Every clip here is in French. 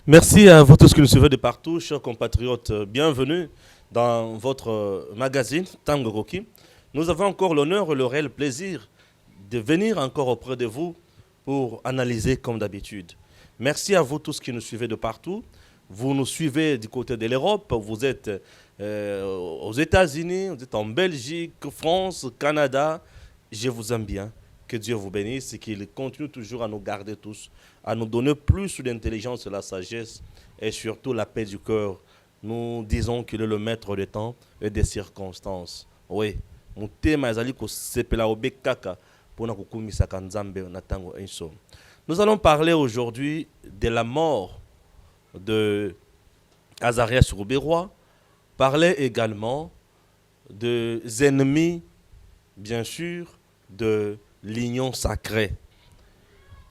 Merci à vous tous qui nous suivez de partout, chers compatriotes. Bienvenue dans votre magazine Tango Roki. Nous avons encore l'honneur et le réel plaisir de venir encore auprès de vous pour analyser comme d'habitude. Merci à vous tous qui nous suivez de partout. Vous nous suivez du côté de l'Europe, vous êtes aux États-Unis, vous êtes en Belgique, France, Canada. Je vous aime bien. Que Dieu vous bénisse et qu'il continue toujours à nous garder tous, à nous donner plus d'intelligence et la sagesse et surtout la paix du cœur. Nous disons qu'il est le maître des temps et des circonstances. Oui, mon thème est que c'est la obekaka pour nous allons parler aujourd'hui de la mort de Azarias Rouberois, parler également des ennemis, bien sûr, de l'union sacrée.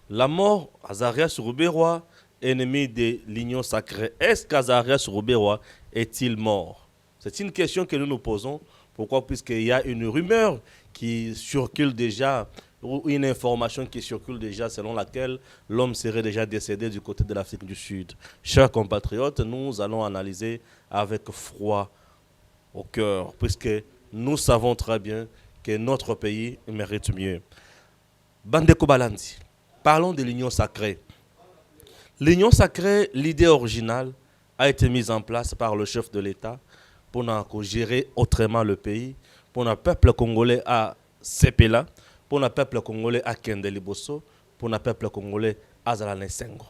La mort d'Azarias Rouberois, ennemi de l'union sacrée. Est-ce qu'Azarias Rouberois est-il mort? C'est une question que nous nous posons. Pourquoi? Puisqu'il y a une rumeur qui circule déjà, ou une information qui circule déjà selon laquelle l'homme serait déjà décédé du côté de l'Afrique du Sud. Chers compatriotes, nous allons analyser avec froid au cœur, puisque nous savons très bien que notre pays mérite mieux. Bandeko Balandi, parlons de l'union sacrée. L'union sacrée, l'idée originale, a été mise en place par le chef de l'État pour gérer autrement le pays, pour le peuple congolais à Sepela, pour le peuple congolais à Kendeliboso, pour le peuple congolais à Zalanesengo.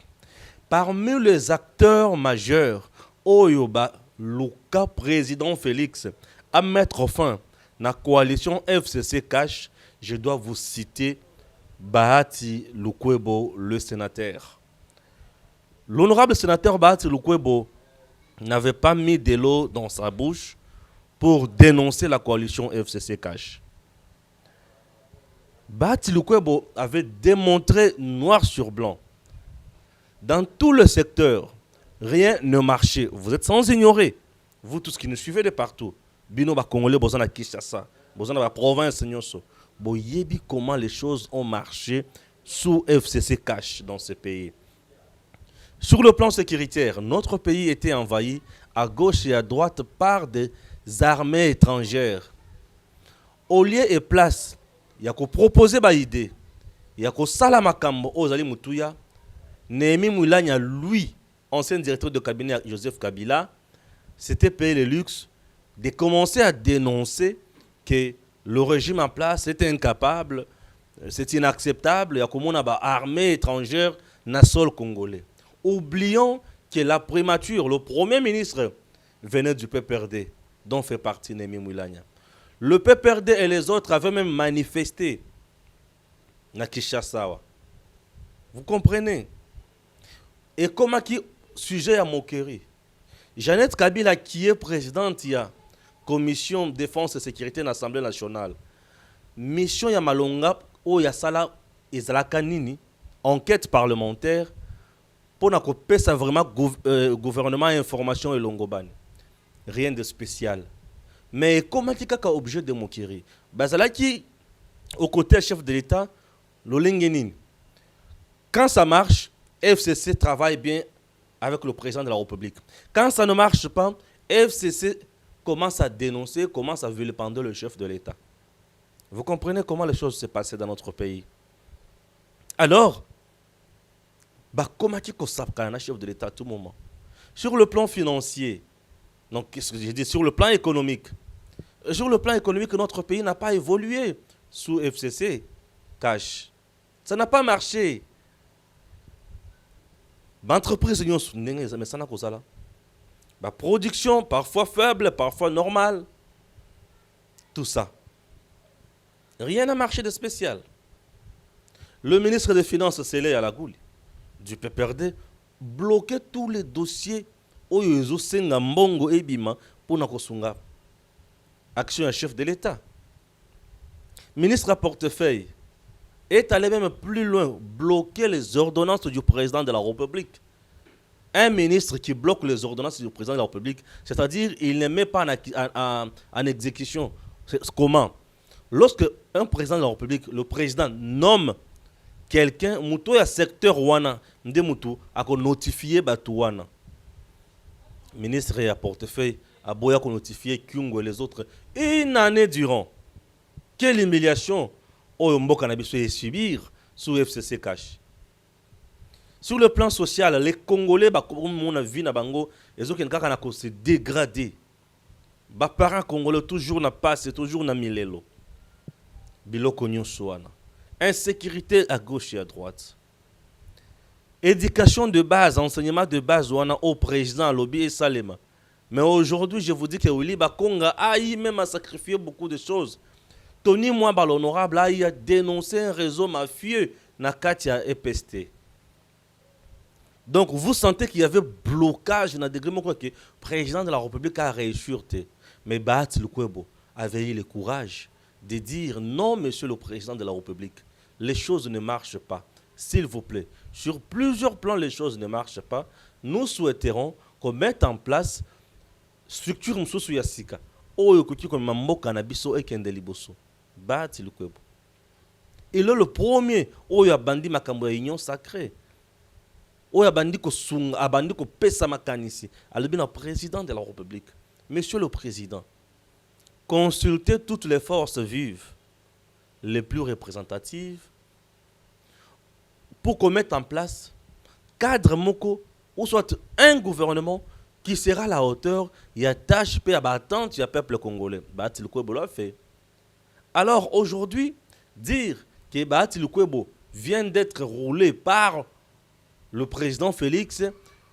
Parmi les acteurs majeurs, Oyoba, Luka, président Félix, à mettre fin à la coalition FCC Cash, je dois vous citer Bahati Lukwebo, le sénateur. L'honorable sénateur Bahati Lukwebo n'avait pas mis de l'eau dans sa bouche pour dénoncer la coalition FCC Cash. Bahati Lukwebo avait démontré noir sur blanc. Dans tout le secteur, rien ne marchait. Vous êtes sans ignorer. Vous tous qui nous suivez de partout. Bino ba Congolais, Bozana Kinshasa, Bozana ba province Nyonso. Boyebi comment les choses ont marché sous FCC Cash dans ce pays. Sur le plan sécuritaire, notre pays était envahi à gauche et à droite par des armées étrangères. Au lieu et place, il y a qu'à proposer une idée. Il y a qu'à salamakambo Ozali Mutuya. Némi Moulania, lui, ancien directeur de cabinet Joseph Kabila, s'était payé le luxe de commencer à dénoncer que le régime en place était incapable, c'est inacceptable, il y a comme on a une armée étrangère dans le sol congolais. Oublions que la primature, le premier ministre venait du PPRD, dont fait partie Némi Moulania. Le PPRD et les autres avaient même manifesté à Kinshasa. Vous comprenez? Et comment qui sujet à moquerie? Jeannette Kabila, qui est présidente, il y a commission défense et sécurité de l'Assemblée nationale. Mission Yamalonga, où il y a ça Ezalakanini, enquête parlementaire, pour que ça vraiment gouvernement information et longobani. Rien de spécial. Mais comment qui est objet de moquerie? Bazalaki, au côté chef de l'État, l'Olengenin. Quand ça marche, FCC travaille bien avec le président de la République. Quand ça ne marche pas, FCC commence à dénoncer, commence à vilipender le chef de l'État. Vous comprenez comment les choses se passaient dans notre pays? Alors, comment est-ce que ça un chef de l'État à tout moment? Sur le plan financier, donc qu'est-ce que j'ai dit? Sur le plan économique. Sur le plan économique, notre pays n'a pas évolué sous FCC Cash. Ça n'a pas marché. L'entreprise, mais ça n'a pas ça. La production, parfois faible, parfois normale. Tout ça. Rien n'a marché de spécial. Le ministre des Finances, Sélé Alagouli, du PPRD, bloquait tous les dossiers au Senga Mbongo Ebima pour Nakosunga. Action à chef de l'État. Ministre à portefeuille est allé même plus loin, bloquer les ordonnances du président de la République. Un ministre qui bloque les ordonnances du président de la République, c'est-à-dire il ne met pas en exécution. Comment? Lorsque un président de la République, le président nomme quelqu'un muto ya secteur wana nde mutu ako notifier batu wana ministre ya portefeuille aboya ko notifier Kyungu et les autres une année durant. Quelle humiliation oyo mboka na biso subir sous FCC cash. Sur le plan social, les Congolais bakomona vie na bango ezoken kaka na ko se dégrader. Ba parents congolais toujours na passe, toujours na milelo. Biloko nyonso wana. Insécurité à gauche et à droite. Éducation de base, enseignement de base wana au président lobby et Salema. Mais aujourd'hui, je vous dis que Willy Bakonga a même à sacrifier beaucoup de choses. Tony Mwamba l'honorable a dénoncé un réseau mafieux na Katia EPST. Donc vous sentez qu'il y avait blocage dans des degré que le président de la République a réussi. Mais Bahati Lukwebo avait eu le courage de dire non, monsieur le président de la République, les choses ne marchent pas. S'il vous plaît, sur plusieurs plans, les choses ne marchent pas. Nous souhaiterons qu'on mette en place structure msusu ya sika. Oyo kuki comme mboka na biso ekende liboso. Bahati Lukwebo. Il est le premier oyo abandi makambo ya union sacrée. Oyo abandi ko sunga, abandi ko pesa makanisi. Alobi na président de la République. Monsieur le président, consultez toutes les forces vives, les plus représentatives, pour qu'on mette en place cadre moko ou soit un gouvernement qui sera à la hauteur, il y a tâche à l'attente du peuple congolais. Bahati Lukwebo l'a fait. Alors aujourd'hui, dire que Bahati Lukwebo vient d'être roulé par le président Félix,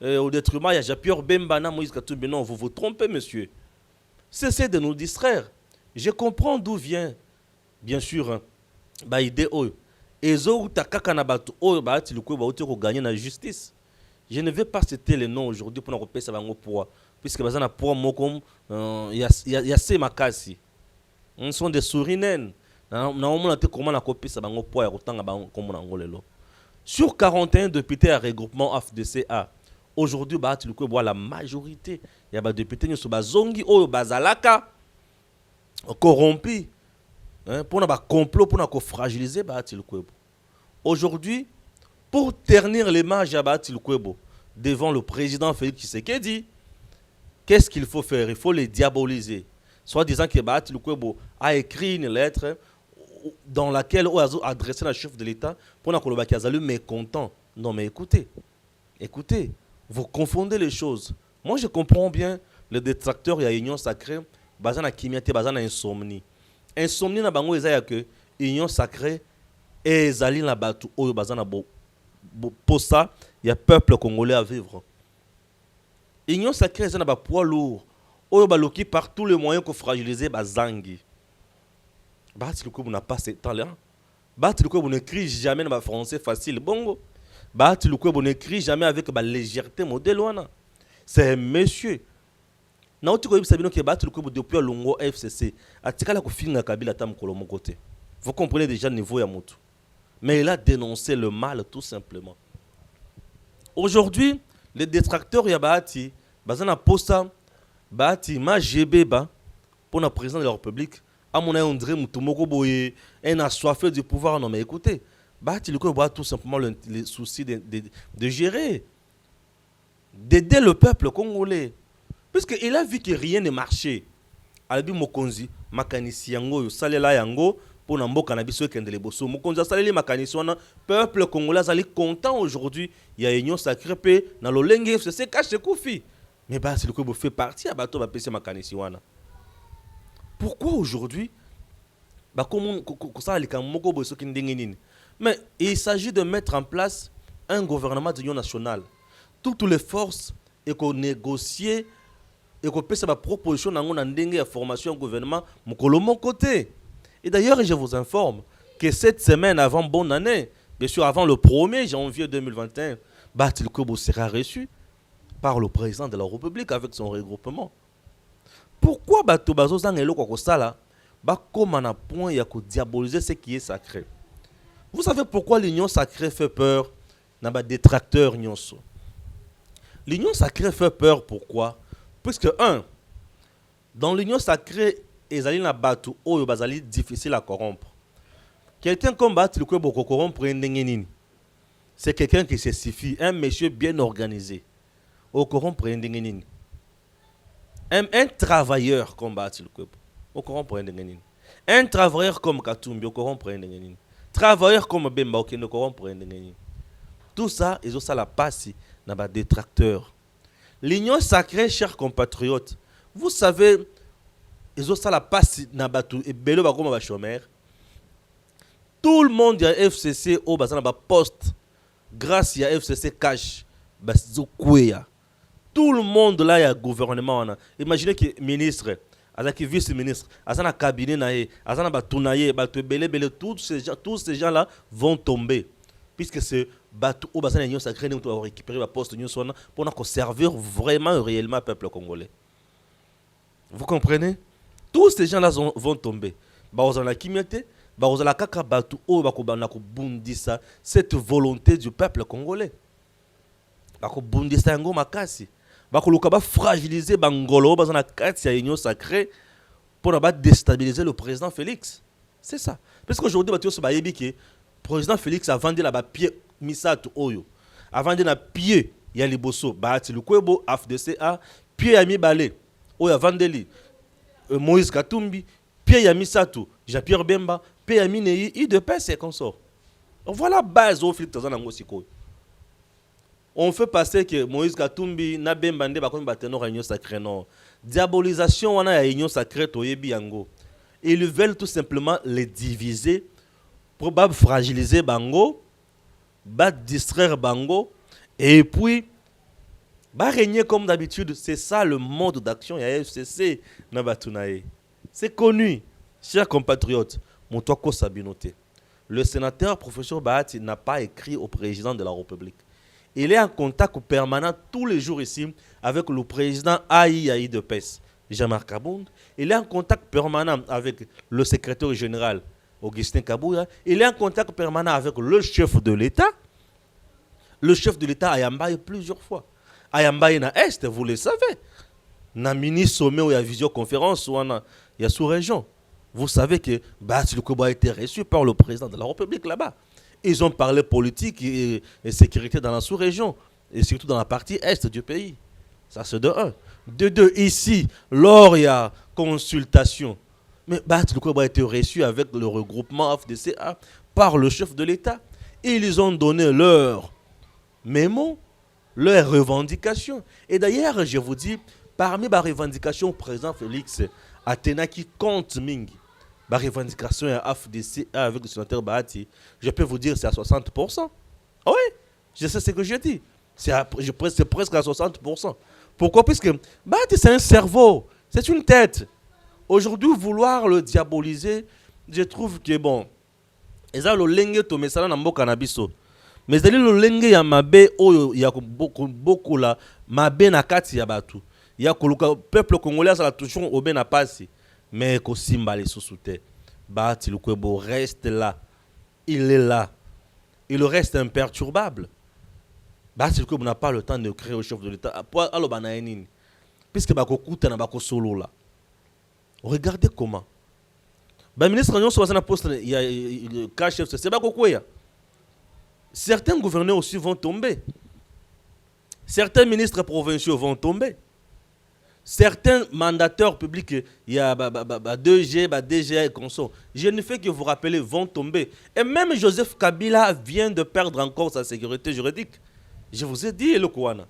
au détriment, il y a Jean-Pierre Bembana, Moïse Katumbi. Non, vous vous trompez, monsieur. Cessez de nous distraire. Je comprends d'où vient, bien sûr, l'idée. Et Bahati Lukwebo a gagné la justice. Je ne vais pas citer les noms aujourd'hui pour nous repérer ça pour puisque bazana pour moi comme il y a ces makasi. On sont des sourinaines. Na on a comment la copie ça bango pour autant comme on angolelo. Sur 41 députés à regroupement AFDCA, aujourd'hui Bahati Lukwebo la majorité. Il y a des députés qui sont bazongi ou bazalaka corrompus. Pour na ba complot pour na ko fragiliser Bahati Lukwebo. Aujourd'hui, pour ternir l'image à Bahati Lukwebo devant le président Félix Tshisekedi, qu'est-ce qu'il faut faire? Il faut les diaboliser. Soit disant que Bahati Lukwebo a écrit une lettre dans laquelle il a adressé la chef de l'État pour que les mécontent. Non mais écoutez, vous confondez les choses. Moi je comprends bien les détracteurs et l'union sacrée, basant na kimiate, basant na insomnie. Insomnie na bango ezaya que union sacrée et ezali na batu oyo basant na pour ça, il y a peuple congolais à vivre. Union sacrée ezana ba poids lourd. Oyo baloki par tous les moyens pour fragiliser bazangi. Bahati Lukwebo n'a pas ce talent. Bahati Lukwebo n'écrit jamais dans le français facile. Bongo. Bahati Lukwebo n'écrit jamais avec la légèreté modèle. C'est un monsieur. Na oti ko yebisa que Bahati Lukwebo depuis Longo FCC atikala ko finga Kabila tam kolomo côté. Vous comprenez déjà le niveau ya moto. Mais il a dénoncé le mal tout simplement. Aujourd'hui, les détracteurs ya Bahati bazana posta Bahati ma GBba pour le président de la République. À mon avis, on dirait que un assoiffé du pouvoir. Non, mais écoutez, Bahati Lukwebo a tout simplement le souci de gérer, d'aider le peuple congolais. Puisqu'il a vu que rien ne marchait. Albi Mokonzi, Makanisi Yango, Salela Yango, pour Namboka Nabiso Kendele Bosso. Mokonzi, Saleli Makanisi, peuple congolais, est content aujourd'hui. Il y a une union sacrée, dans le Lenge, c'est caché Koufi. Mais Bahati Lukwebo fait partie à Bato Bapese Makanisi Wana. Pourquoi aujourd'hui mais il s'agit de mettre en place un gouvernement d'union nationale. Toutes les forces et qu'on négocie et qu'on peut faire une proposition dans la formation du gouvernement mon côté. Et d'ailleurs, je vous informe que cette semaine avant bonne année, bien sûr avant le 1er janvier 2021, Bahati Lukwebo sera reçu par le président de la République avec son regroupement. Pourquoi bato bazozanga eloko kosala ba comme un point ya ko diaboliser ce qui est sacré? Vous savez pourquoi l'union sacrée fait peur na ba détracteur nyonso? L'union sacrée fait peur pourquoi? Puisque dans l'union sacrée ezali na bato oyo bazali difficile à corrompre. Quelqu'un comme Batil Kwebo corrompre ndengenini. C'est quelqu'un qui se suffit, un monsieur bien organisé. Au corrompre ndengenini. Un travailleur comme Batil Kwebo. Au corrompre ndengenini. Un travailleur comme Katumbi, au corrompre ndengenini. Travailleur comme Bemba, au corrompre ndengenini. Tout ça, ils ont ça la passe dans les détracteurs. L'union sacrée, chers compatriotes, vous savez, ils ont ça la passe dans les bélo comme les chômeurs. Tout le monde y a FCC au poste grâce à FCC cash. Tout le monde là y a gouvernement. Imaginez que ministre, avec vice-ministre, avec un cabinet, avec un batunaye, tous ces gens là vont tomber. Puisque c'est Batou au bassin de sacré nous avons récupéré la poste pour servir vraiment réellement le peuple congolais. Vous comprenez? Tous ces gens là vont tomber. Cette volonté du peuple congolais. Fragiliser Bangolo dans la carte de l'union sacrée pour déstabiliser le président Félix. C'est ça. Parce qu'aujourd'hui, le président Félix a vendu la pied Misato Oyo. A vendu la pied Yaliboso, Bahati Lukwebo, AFDCA, pied Yami Balé, Oya Vandeli, Moïse Katumbi, pied Yami Sato, Jean-Pierre Bemba, pied Yami Neyi, IDPS et consorts. Voilà la base au Félix Tazana Ngosiko. On fait passer que Moïse Katumbi na Bembande bakomi bateno réunion sacrée non. Diabolisation wana ya réunion sacrée toyebi yango. Ils veulent tout simplement les diviser pour fragiliser bango, distraire bango et puis régner comme d'habitude. C'est ça le mode d'action ya FCC na batunaye. C'est connu, chers compatriotes. Moutouako Sabinote. Le sénateur professeur Bahati n'a pas écrit au président de la République. Il est en contact permanent tous les jours ici avec le président Aïe de PES, Jean-Marc Abound. Il est en contact permanent avec le secrétaire général, Augustin Kabouya. Il est en contact permanent avec le chef de l'État. Le chef de l'État a Yambaye plusieurs fois. A Yambaye na Est, vous le savez. Na mini sommet où il y a visioconférence, où il y a sous-région. Vous savez que Bahati Lukwebo a été reçu par le président de la République là-bas. Ils ont parlé politique et sécurité dans la sous-région, et surtout dans la partie est du pays. Ça, c'est de un. De deux, ici, lors il y a consultation. Mais Bahati Lukwebo a été reçu avec le regroupement FDCA par le chef de l'État. Ils ont donné leur mémo, leurs revendications. Et d'ailleurs, je vous dis, parmi les revendications au président Félix, Athéna qui compte Mingi. La revendication à FDC avec le sénateur Bahati, je peux vous dire c'est à 60%. Oui, je sais ce que je dis. C'est presque à 60%. Pourquoi? Puisque Bahati c'est un cerveau, c'est une tête. Aujourd'hui, vouloir le diaboliser, je trouve que bon, ils ont le lengue to mesala na mboka na biso. Mais ils ont le lengue ya mabe oyo ya beaucoup la mabe na kati ya batu. Ya koluka peuple congolais ça la toujours au ben na pasi. Mais Kosimba les sous-soutés. Bahati Lukwebo reste là. Il est là. Il reste imperturbable. Bahati Lukwebo n'a pas le temps de créer au chef de l'État. Puisque Bakokuta na Bako solo là. Regardez comment. Le ministre Nyon Soazana poste, il y a le cas chef, c'est Bakokouya. Certains gouverneurs aussi vont tomber. Certains ministres provinciaux vont tomber. Certains mandateurs publics, il y a 2G, DGA et consorts, je ne fais que vous rappeler, vont tomber. Et même Joseph Kabila vient de perdre encore sa sécurité juridique. Je vous ai dit, le Kouana.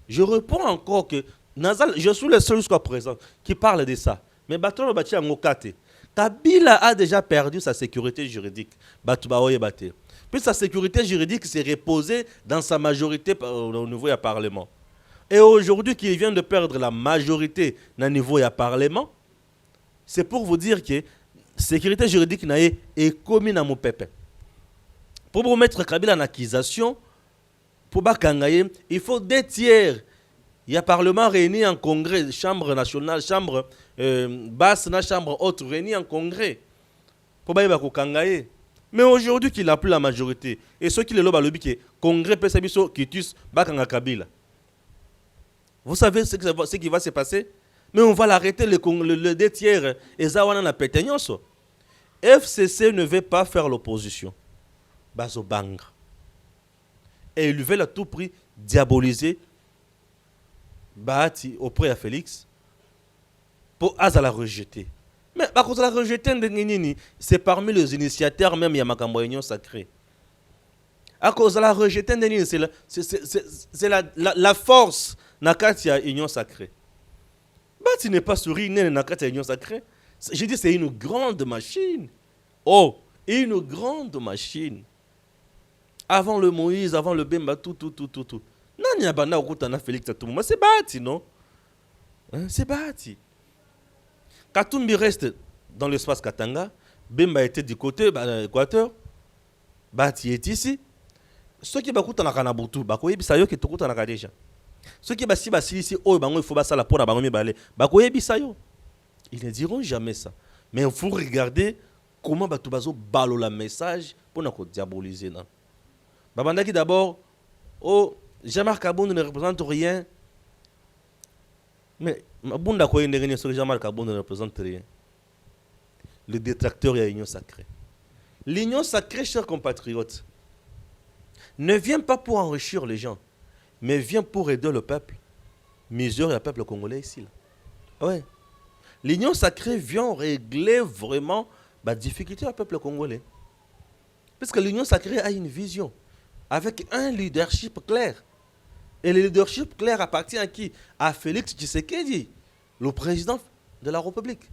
Je réponds encore que je suis le seul jusqu'à présent qui parle de ça. Mais Batolo Bati Angokate, Kabila a déjà perdu sa sécurité juridique. Batoubaoye Bate. Puis sa sécurité juridique s'est reposée dans sa majorité au niveau du Parlement. Et aujourd'hui, qu'il vient de perdre la majorité dans le niveau du Parlement, c'est pour vous dire que la sécurité juridique est commune à mon pépé. Pour vous mettre Kabila en accusation, pour Bakangaye, il faut 2 tiers. Il y a Parlement réuni en congrès, chambre nationale, chambre basse, chambre haute réunie en congrès. Pour Bakangaye. Mais aujourd'hui, qu'il n'a plus la majorité. Et ceux qui le lobent à l'objet, que congrès Pesabiso qui tue Bakanga Kabila. Vous savez ce qui va se passer? Mais on va l'arrêter, le 2 tiers, et ça, on a pété. FCC ne veut pas faire l'opposition. Bazo bang. Et ils veulent à tout prix diaboliser Bahati auprès de Félix pour la rejeter. Mais par contre, la rejeter, c'est parmi les initiateurs même, il y a Makambo Union Sacrée. À cause de la rejeter, c'est la force Nakatia Union Sacrée. Bahati n'est pas souri, Nakatia Union Sacrée. Je dis, c'est une grande machine. Oh, une grande machine. Avant le Moïse, avant le Bemba, tout. Nani abana okutana Félix à tout moment. C'est Bahati, non? Hein? C'est Bahati. Katumbi reste dans l'espace Katanga. Bemba était du côté de l'Équateur. Bahati est ici. Ceux qui bakutana Kanabutu, bakoyebi sayo qui tokutana déjà. Ceux qui basi ici, oh, il faut basa la pona bango mibale. Bakoyebi sayo. Ils ne diront jamais ça. Mais il faut regarder comment Batubazo balo la message pour nous diaboliser. Babandaki d'abord, oh, Jean-Marc Abound ne représente rien. Mais Abounda Koye Ndegene sur Jean-Marc Abound ne représente rien. Le détracteur est l'Union sacrée. L'Union sacrée, chers compatriotes, ne vient pas pour enrichir les gens, mais vient pour aider le peuple. Misère le peuple congolais ici. Là. Ouais. L'Union sacrée vient régler vraiment la difficulté du peuple congolais. Parce que l'Union sacrée a une vision, avec un leadership clair. Et le leadership clair appartient à qui? À Félix Tshisekedi, le président de la République.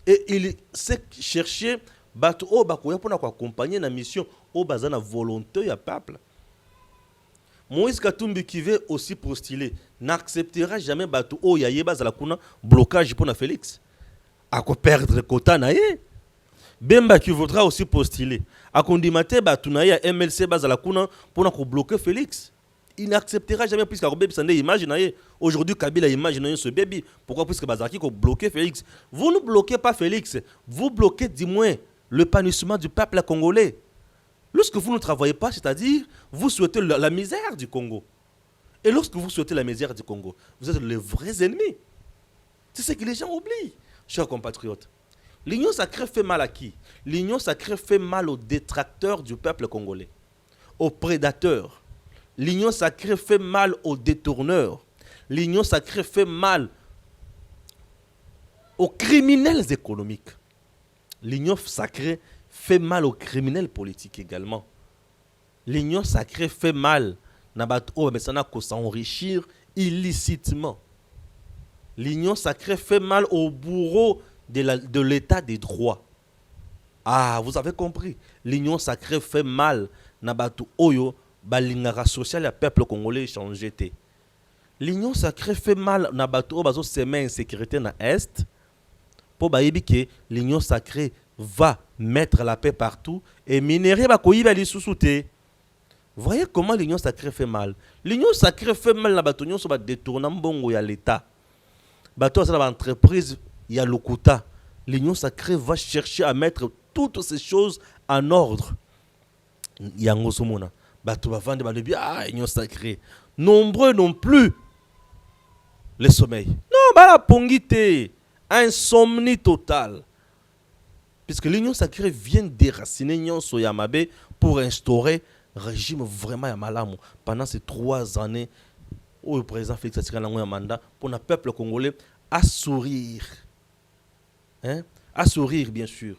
Et il sait chercher pour accompagner la mission au bazar la volonté du peuple. Moïse Katumbi qui veut aussi postuler n'acceptera jamais Batou O Yaye bazala kuna blocage pour Félix. À quoi perdre quota naye. Bemba qui voudra aussi postuler. À condimate Batou naye MLC bazala kuna pour bloquer Félix. Il n'acceptera jamais puisque imaginez aujourd'hui Kabila imagine ce bébé. Pourquoi? Puisque Bazaki a bloqué Félix. Vous ne bloquez pas Félix, vous bloquez du moins l'épanouissement du peuple congolais. Lorsque vous ne travaillez pas, c'est-à-dire vous souhaitez la misère du Congo. Et lorsque vous souhaitez la misère du Congo, vous êtes les vrais ennemis. C'est ce que les gens oublient, chers compatriotes. L'Union sacrée fait mal à qui? L'Union sacrée fait mal aux détracteurs du peuple congolais, aux prédateurs. L'Union sacrée fait mal aux détourneurs. L'Union sacrée fait mal aux criminels économiques. L'Union sacrée fait mal aux criminels politiques également. L'Union sacrée fait mal à s'enrichir illicitement. L'Union sacrée fait mal aux bourreaux de l'état des droits. Ah, vous avez compris. L'Union sacrée fait mal à oyo balingara social ya peuple congolais changé. L'Union sacrée fait mal na bato bazo semer insécurité na est pour bayebi que l'Union sacrée va mettre la paix partout et minerai ba koyiba li sousouté. Voyez comment l'Union sacrée fait mal. L'Union sacrée fait mal na bato nyonso ba détourner mbongo ya l'état. Bato ça ba entreprise ya lokuta. L'Union sacrée va chercher à mettre toutes ces choses en ordre. Yango somona. Bato va vendre l'Union sacrée. Nombreux non plus le sommeil. Non, la pongité, insomnie totale. Puisque l'Union sacrée vient déraciner Nyonso Yamabe pour instaurer un régime vraiment Yamalamu pendant ces 3 années où le président Félix Tshisekedi a un mandat pour le peuple congolais à sourire. Hein? À sourire, bien sûr.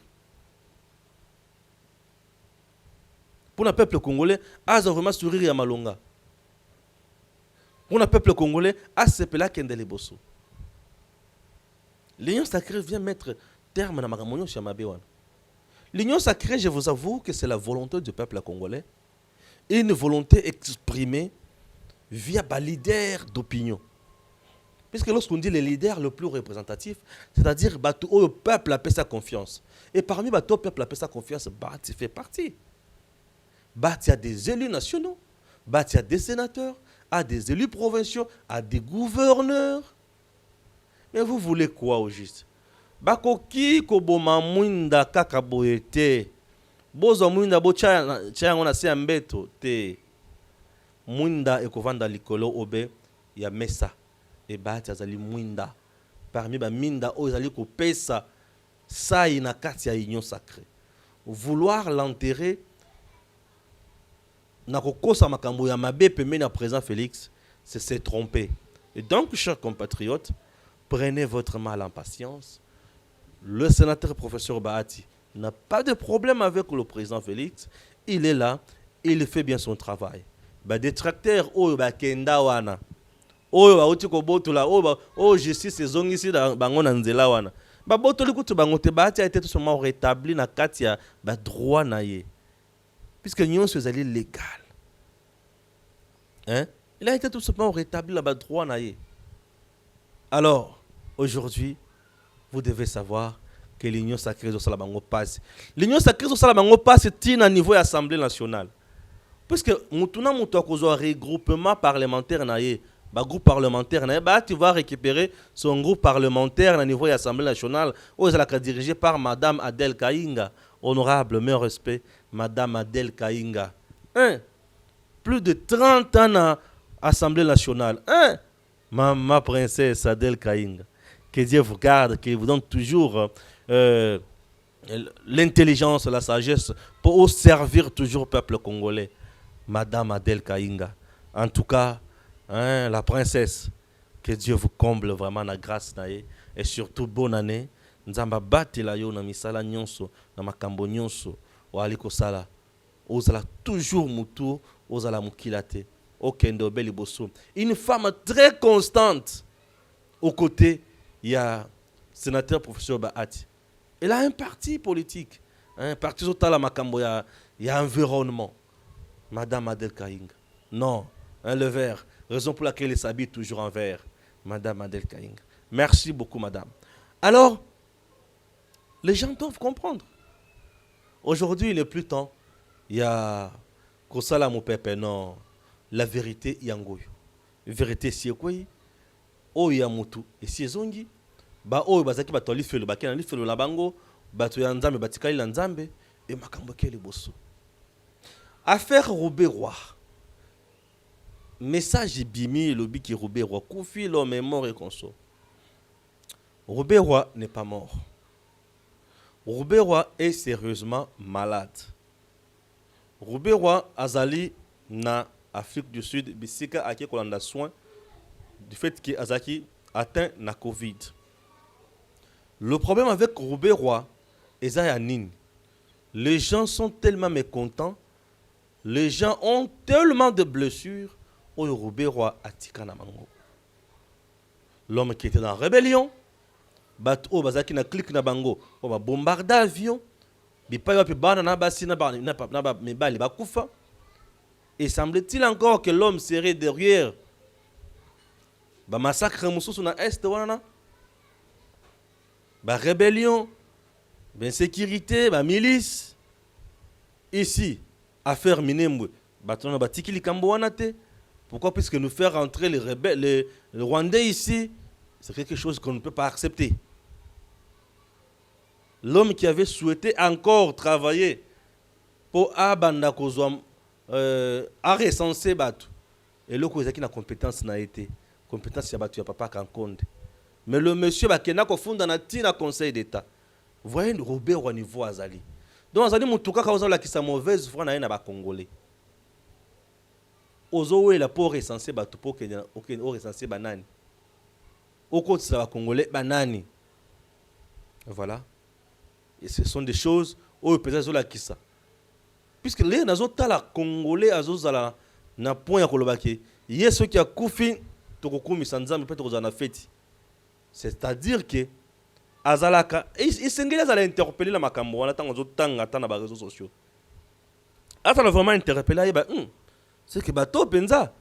Pour le peuple congolais, à vraiment sourire Yamalonga. Pour le peuple congolais, à Sepela Kendele Bosso. L'Union sacrée vient mettre terme à Magamonio Chamabewan. L'Union sacrée, je vous avoue que c'est la volonté du peuple congolais. Et une volonté exprimée via des leaders d'opinion. Puisque lorsqu'on dit les leaders le plus représentatif, c'est-à-dire que le peuple a sa confiance. Et parmi le peuple a sa confiance, Bahati fait partie. Bahati a des élus nationaux, Bahati a des sénateurs, a des élus provinciaux, a des gouverneurs. Mais vous voulez quoi au juste? Bakoki koboma mwinda kaka boyete. Bozo mwinda bo chaya ngona se ambeto te. Mwinda ekovanda likolo obe ya mesa. Et Bahati azali mwinda. Parmi ba minda o ezali ko pesa Ça, il y a une union sacrée. Vouloir l'enterrer, na kokosa makambo ya mabe pembe na président Félix, c'est se tromper. Et donc, chers compatriotes, prenez votre mal en patience. Le sénateur professeur Bahati n'a pas de problème avec le président Félix. Il est là, il fait bien son travail. Ba détracteur oyo ba kenda wana. Oyo ba uti ko botula oyo justice ezongisi bango na nzela wana. Ba botoli kutu bango te Bahati a été tout simplement rétabli na kati ya ba droit na ye. Puisque nyonso ezali légal. Hein? Il a été tout simplement rétabli là-bas droit na ye. Alors, aujourd'hui, vous devez savoir que l'union sacrée de Salabango passe. L'union sacrée de Salabango passe à un niveau de l'Assemblée nationale. Puisque Moutuna Moutakozo a regroupement parlementaire, groupe parlementaire, tu vas récupérer son groupe parlementaire au niveau de l'Assemblée nationale, où elle est dirigée par Madame Adel Kainga. Honorable, mes respects, Madame Adel Kainga. Hein? Plus de 30 ans à l'Assemblée nationale. Hein? Ma princesse Adel Kainga. Que Dieu vous garde, qu'il vous donne toujours l'intelligence, la sagesse pour servir toujours le peuple congolais. Madame Adel Kainga. En tout cas, hein, la princesse, que Dieu vous comble vraiment la grâce. Et surtout, bonne année. Nzamba bati la yo na misala nyonso, na makambo nyonso, wa aliko sala. Ozala toujours mutu, ozala mukilate. Okendo beli bosso. Une femme très constante aux côtés. Il y a le sénateur professeur Bahati. Elle a un parti politique. Un parti total à Makambo. Il y a environnement. Madame Adel Kainga. Non, le vert. Raison pour laquelle elle s'habille toujours en vert. Madame Adel Kainga. Merci beaucoup, madame. Alors, les gens doivent comprendre. Aujourd'hui, il n'est plus temps. Il y a Kosala Mopepe. Non, la vérité, il y a Ngoyo. La vérité, c'est quoi? Oh, il y a Moutou. Et si zongi. Ba oyo bazaki bato alifelo bakena alifelo la bango bato ya nzambe batikali la nzambe et makambo kele bosso. Affaire Robert Roy. Message bimi lobi ki Robert Roy Koufi l'homme est mort et conso. Robert Roy n'est pas mort. Robert Roy est sérieusement malade. Robert Roy azali na Afrique du Sud bisika ake kolanda soin du fait que azaki atteint na Covid. Le problème avec Robert Roy et Zayanine, les gens sont tellement mécontents, les gens ont tellement de blessures, au Robert Roy a Tikanamango. L'homme qui était dans la rébellion, Bato Bazaki na clique na bango, on va bombarder l'avion, et semble-t-il encore que l'homme serait derrière le massacre Moussous na Est wana. Bah rébellion, bah sécurité, bah milice. Ici, affaire Minembwe, bah on a bâti les Cambouanate. Pourquoi? Puisque nous faire rentrer les rebelles, les Rwandais ici, c'est quelque chose qu'on ne peut pas accepter. L'homme qui avait souhaité encore travailler pour Abanda Kozouam, à recenser Batu. Et là, qui a compétence n'a été. Compétence, il y a Batu, il n'y a pas qu'un compte. Mais le monsieur Bakena Kofund dans un conseil d'État. Vous voyez Robert au niveau Azali. Donc Azali Moutouka Kaozala qui sa mauvaise foi na ba Congolais. Ozo la pour recenser Batu pour que aucun recenser banani. Au côté ça va Congolais banani. Voilà. Et ce sont des choses où peut-être Zola qui ça. Puisque les nazo tala Congolais azozala na point ya kolobaki. Yeso qui a koufi tokokumi sanzambe peut-être ozana feti. C'est-à-dire que Azalaka, il s'engage à interpeller la makambo, on attend aux autres temps dans les réseaux sociaux. Attends vraiment interpeller, c'est que bateau penza,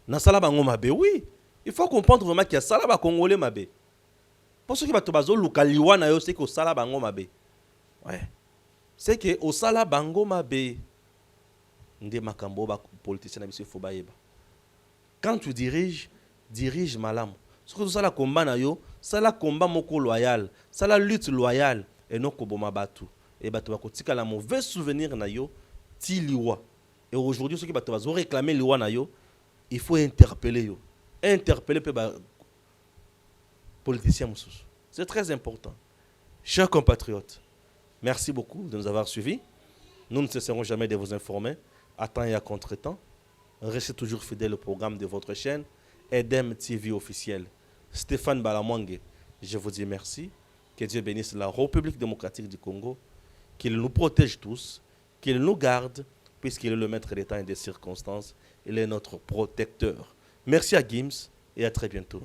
na salaba ngomabe, oui. Il faut comprendre vraiment qu'il y a salaba congolais mabe. Pour ceux qui bateau bazo lukaliwa na yo, c'est que salaba ngomabe. Ouais. C'est que au salaba ngomabe, nde makambo ba politicien na biso faut baeba. Quand tu diriges, dirige malam. Ce que ça la combat na yo, ça la combat moko loyal, ça la lutte loyale et non koboma batu. Et batu ba kotika la mauvais souvenir na yo ti liwa. Et aujourd'hui ceux qui batu va réclamer liwa na yo, il faut interpeller yo. Interpeller pe ba politicien mususu. C'est très important. Chers compatriotes, merci beaucoup de nous avoir suivis. Nous ne cesserons jamais de vous informer, à temps et à contre-temps. Restez toujours fidèles au programme de votre chaîne, Edem TV officiel. Stéphane Balamwangue, je vous dis merci. Que Dieu bénisse la République démocratique du Congo, qu'il nous protège tous, qu'il nous garde, puisqu'il est le maître des temps et des circonstances. Il est notre protecteur. Merci à Gims et à très bientôt.